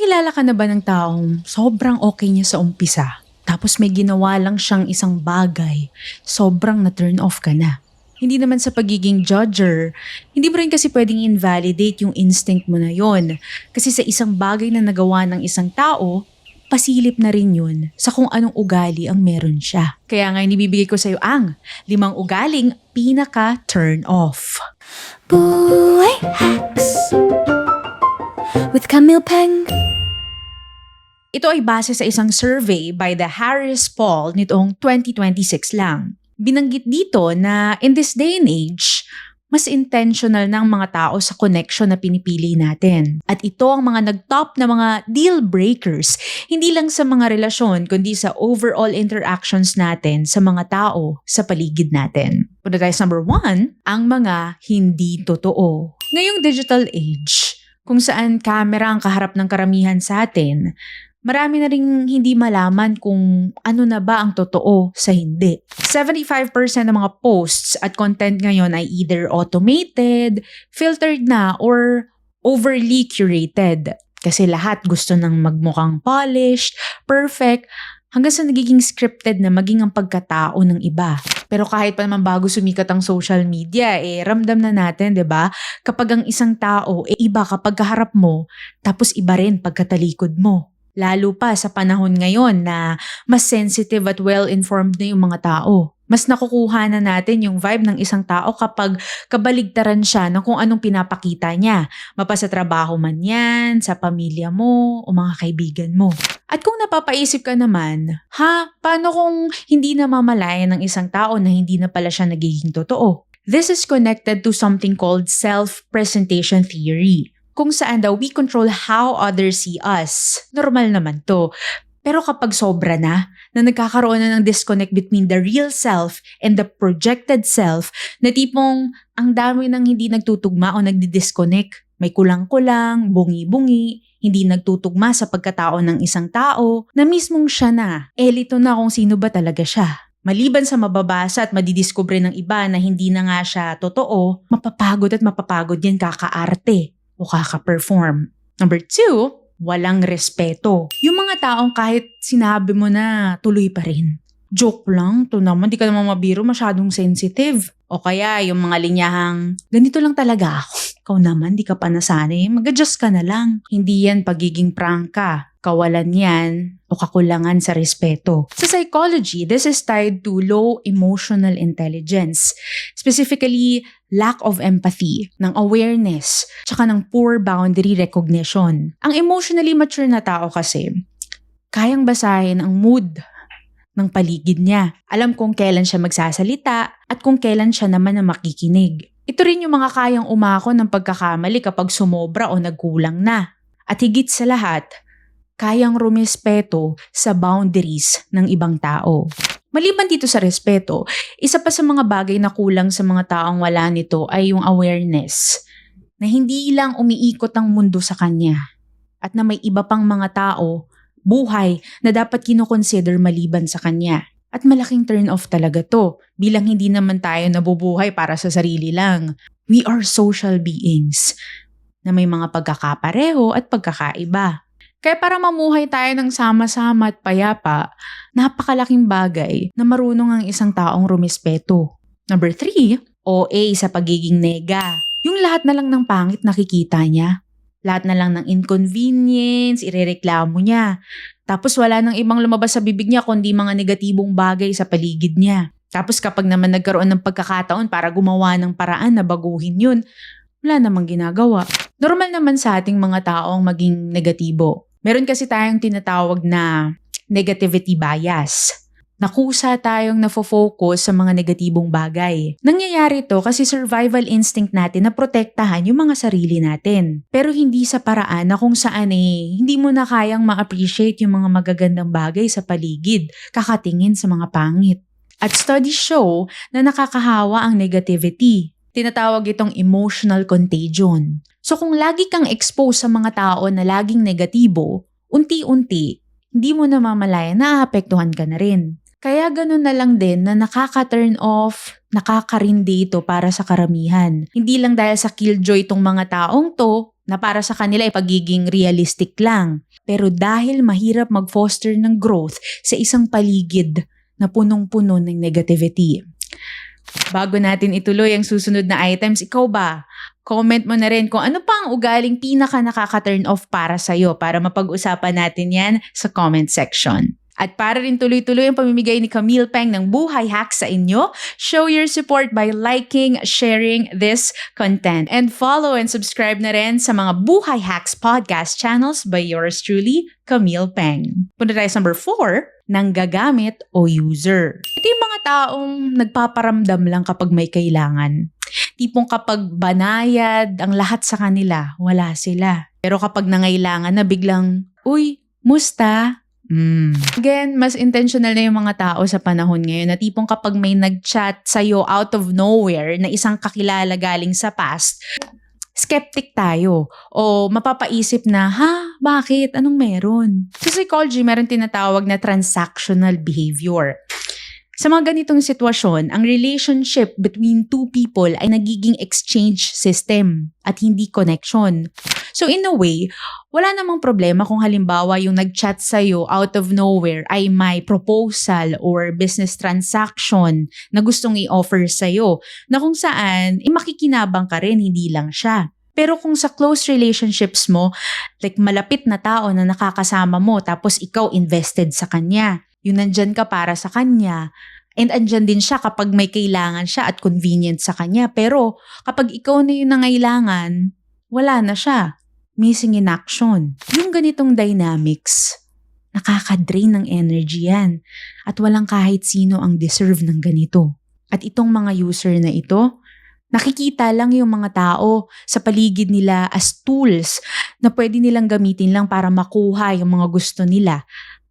nakakilala ka na ba ng taong sobrang okay niya sa umpisa, tapos may ginawa lang siyang isang bagay, sobrang na-turn off ka na? Hindi naman sa pagiging judger, hindi mo rin kasi pwedeng invalidate yung instinct mo na yon. Kasi sa isang bagay na nagawa ng isang tao, pasilip na rin yun sa kung anong ugali ang meron siya. Kaya nga inibibigay ko sa'yo ang 5 ugaling pinaka-turn off. Buhay Hacks with Camille Peng. Ito ay base sa isang survey by the Harris Poll nitong 2026 lang. Binanggit dito na in this day and age, mas intentional ng mga tao sa connection na pinipili natin. At ito ang mga nag-top na mga deal breakers, hindi lang sa mga relasyon, kundi sa overall interactions natin sa mga tao sa paligid natin. Punta tayo sa number 1, ang mga hindi totoo. Ngayong digital age, kung saan camera ang kaharap ng karamihan sa atin, marami na ring hindi malaman kung ano na ba ang totoo sa hindi. 75% ng mga posts at content ngayon ay either automated, filtered na, or overly curated. Kasi lahat gusto nang magmukhang polished, perfect, hanggang sa nagiging scripted na maging ang pagkatao ng iba. Pero kahit pa naman bago sumikat ang social media, ramdam na natin, 'di ba? Kapag ang isang tao iba kapag kaharap mo, tapos iba rin pagkatalikod mo. Lalo pa sa panahon ngayon na mas sensitive at well-informed na yung mga tao. Mas nakukuha na natin yung vibe ng isang tao kapag kabaligtaran siya ng kung anong pinapakita niya. Mapa sa trabaho man yan, sa pamilya mo, o mga kaibigan mo. At kung napapaisip ka naman, paano kung hindi namamalayan ng isang tao na hindi na pala siya nagiging totoo? This is connected to something called self-presentation theory, kung saan daw we control how others see us. Normal naman to. Pero kapag sobra na nagkakaroon na ng disconnect between the real self and the projected self, na tipong ang dami nang hindi nagtutugma o nagdi-disconnect. May kulang-kulang, bungi-bungi, hindi nagtutugma sa pagkatao ng isang tao na mismong siya na. Lito na kung sino ba talaga siya. Maliban sa mababasa at madidiskubre ng iba na hindi na nga siya totoo, mapapagod yan kakaarte o kaka-perform. Number 2, walang respeto. Yung mga taong kahit sinabi mo na tuloy pa rin. Joke lang, to naman, di ka naman mabiro, masyadong sensitive. O kaya yung mga linyahang, ganito lang talaga ako. Ikaw naman, di ka pa nasanay, mag-adjust ka na lang. Hindi yan pagiging prangka. Kawalan yan o kakulangan sa respeto. Sa psychology, this is tied to low emotional intelligence. Specifically, lack of empathy, ng awareness, tsaka ng poor boundary recognition. Ang emotionally mature na tao kasi, kayang basahin ang mood ng paligid niya. Alam kung kailan siya magsasalita at kung kailan siya naman na makikinig. Ito rin yung mga kayang umako ng pagkakamali kapag sumobra o nagkulang na. At higit sa lahat, kayang rumispeto sa boundaries ng ibang tao. Maliban dito sa respeto, isa pa sa mga bagay na kulang sa mga taong wala nito ay yung awareness na hindi lang umiikot ang mundo sa kanya at na may iba pang mga tao, buhay na dapat kinoconsider maliban sa kanya. At malaking turn off talaga to bilang hindi naman tayo nabubuhay para sa sarili lang. We are social beings na may mga pagkakapareho at pagkakaiba. Kaya para mamuhay tayo ng sama-sama at payapa, napakalaking bagay na marunong ang isang taong rumispeto. Number 3, OA sa pagiging nega. Yung lahat na lang ng pangit nakikita niya. Lahat na lang ng inconvenience, irereklamo niya. Tapos wala nang ibang lumabas sa bibig niya kundi mga negatibong bagay sa paligid niya. Tapos kapag naman nagkaroon ng pagkakataon para gumawa ng paraan na baguhin yun, wala namang ginagawa. Normal naman sa ating mga taong maging negatibo. Meron kasi tayong tinatawag na negativity bias. Nakusa tayong nafo-focus sa mga negatibong bagay. Nangyayari to kasi survival instinct natin na protektahan yung mga sarili natin. Pero hindi sa paraan na kung saan hindi mo na kayang ma-appreciate yung mga magagandang bagay sa paligid, kakatingin sa mga pangit. At studies show na nakakahawa ang negativity. Tinatawag itong emotional contagion. So kung lagi kang exposed sa mga tao na laging negatibo, unti-unti, hindi mo namamalayan na aapektuhan ka na rin. Kaya ganun na lang din na nakaka-turn off, nakakarindi ito para sa karamihan. Hindi lang dahil sa killjoy itong mga taong to, na para sa kanila ay pagiging realistic lang. Pero dahil mahirap mag-foster ng growth sa isang paligid na punong-puno ng negativity. Bago natin ituloy ang susunod na items, ikaw ba? Comment mo na rin kung ano pa ang ugaling pinaka nakaka-turn off para sa'yo para mapag-usapan natin yan sa comment section. At para rin tuloy-tuloy ang pamimigay ni Camille Peng ng Buhay Hacks sa inyo, show your support by liking, sharing this content. And follow and subscribe na rin sa mga Buhay Hacks podcast channels by yours truly, Camille Peng. Punta tayo sa number 4, nanggagamit o user. Ito yung mga taong nagpaparamdam lang kapag may kailangan. Tipong kapag banayad ang lahat sa kanila, wala sila. Pero kapag nangailangan na biglang, uy, musta? Again, mas intentional na yung mga tao sa panahon ngayon na tipong kapag may nag-chat sa'yo out of nowhere na isang kakilala galing sa past, skeptic tayo o mapapaisip na, bakit? Anong meron? Sa psychology, meron tinatawag na transactional behavior. Sa mga ganitong sitwasyon, ang relationship between two people ay nagiging exchange system at hindi connection. So in a way, wala namang problema kung halimbawa yung nag-chat sa'yo out of nowhere ay may proposal or business transaction na gustong i-offer sa'yo na kung saan makikinabang ka rin, hindi lang siya. Pero kung sa close relationships mo, like malapit na tao na nakakasama mo tapos ikaw invested sa kanya, yung nandyan ka para sa kanya, and andyan din siya kapag may kailangan siya at convenient sa kanya. Pero kapag ikaw na yung nangailangan, wala na siya. Missing in action. Yung ganitong dynamics, nakaka-drain ng energy yan. At walang kahit sino ang deserve ng ganito. At itong mga user na ito, nakikita lang yung mga tao sa paligid nila as tools na pwede nilang gamitin lang para makuha yung mga gusto nila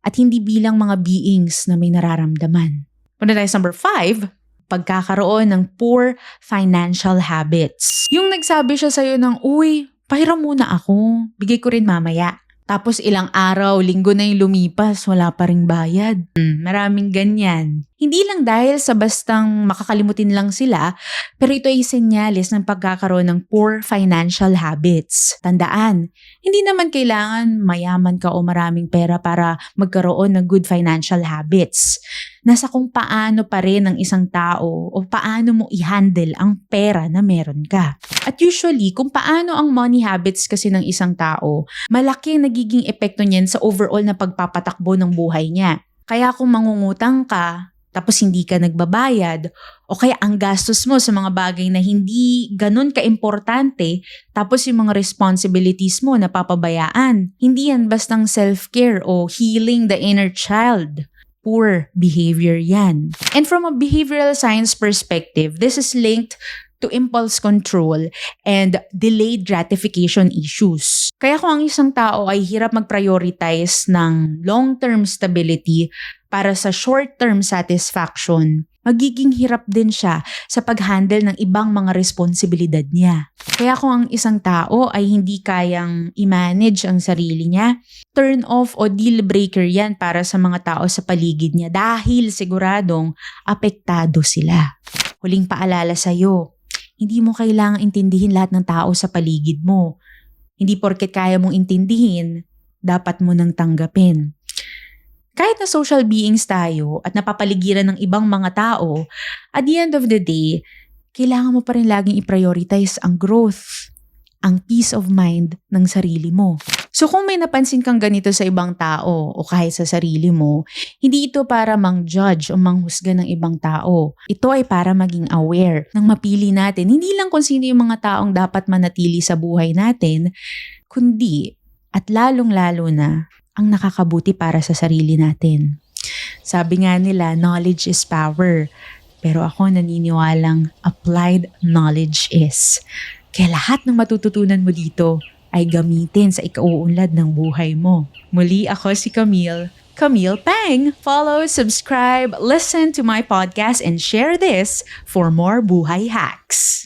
at hindi bilang mga beings na may nararamdaman. Punta tayo sa number 5, pagkakaroon ng poor financial habits. Yung nagsabi siya sa'yo ng, uy, pahiram muna ako, bigay ko rin mamaya. Tapos ilang araw, linggo na yung lumipas, wala pa ring bayad. Maraming ganyan. Hindi lang dahil sa bastang makakalimutin lang sila, pero ito ay senyales ng pagkakaroon ng poor financial habits. Tandaan, hindi naman kailangan mayaman ka o maraming pera para magkaroon ng good financial habits. Nasa kung paano pa rin ng isang tao o paano mo i-handle ang pera na meron ka. At usually, kung paano ang money habits kasi ng isang tao, malaki nagiging epekto niyan sa overall na pagpapatakbo ng buhay niya. Kaya kung mangungutang ka, tapos hindi ka nagbabayad, o kaya ang gastos mo sa mga bagay na hindi ganun ka-importante, tapos yung mga responsibilities mo napapabayaan. Hindi yan bastang self-care o healing the inner child. Poor behavior yan. And from a behavioral science perspective, this is linked to impulse control and delayed gratification issues. Kaya kung ang isang tao ay hirap mag-prioritize ng long-term stability para sa short-term satisfaction, magiging hirap din siya sa pag-handle ng ibang mga responsibilidad niya. Kaya kung ang isang tao ay hindi kayang i-manage ang sarili niya, turn off o deal breaker yan para sa mga tao sa paligid niya dahil siguradong apektado sila. Huling paalala sa'yo, hindi mo kailangang intindihin lahat ng tao sa paligid mo. Hindi porket kaya mong intindihin, dapat mo nang tanggapin. Kahit na social beings tayo at napapaligiran ng ibang mga tao, at the end of the day, kailangan mo pa rin laging i-prioritize ang growth, ang peace of mind ng sarili mo. So kung may napansin kang ganito sa ibang tao o kahit sa sarili mo, hindi ito para mang-judge o manghusga ng ibang tao. Ito ay para maging aware ng mapili natin, hindi lang kung sino yung mga taong dapat manatili sa buhay natin, kundi at lalong-lalo na ang nakakabuti para sa sarili natin. Sabi nga nila, knowledge is power. Pero ako naniniwalang applied knowledge is. Kaya lahat ng matututunan mo dito ay gamitin sa ikauunlad ng buhay mo. Muli ako si Camille Peng. Follow, subscribe, listen to my podcast and share this for more buhay hacks.